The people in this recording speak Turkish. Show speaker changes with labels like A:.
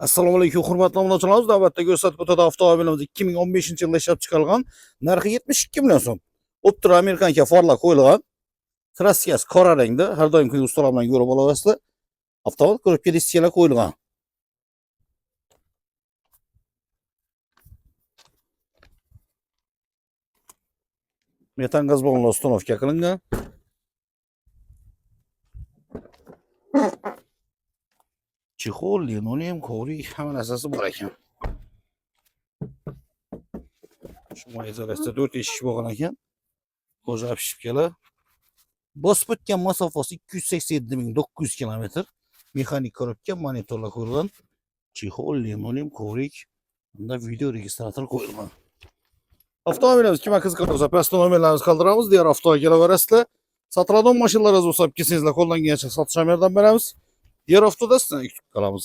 A: Assalomu alaykum, hurmatli obunachilarimiz. Navbatdagi ko'rsatib o'tadi avtomobilimiz 2015-yilda ishlab chiqarilgan. Narxi 72 million so'm. Optra Amerikanka farlar qo'yilgan. Kraskasi qora rangda. Har doimgi ustalar bilan ko'rib olasizlar. Avtomobil ko'rib kelishga qo'yilgan. Metan gaz ballonlari uстановка qilingan. Chexol, linoleum, kovrik, hamma narsasi bor ekan. Shunga izolyatsiya 4 eshik bo'lgan ekan. Qo'ja pishibkalar. Bosib o'tgan masofasi 287.900 km. Mexanik korobka, monitorlar qo'yilgan. Chexol, linoleum, kovrik, unda video registrator qo'yilgan. Avtomobilimiz kimga qiziqarsa, pastda nomerlarimizni qoldiramiz. Diğer avtoga kelaverasizlar. Sotiladigan mashinalar bo'lsa, kelsangiz qo'llangancha sotish ham yordam beramiz. Diğer avtoda sizdan kutib qolamiz.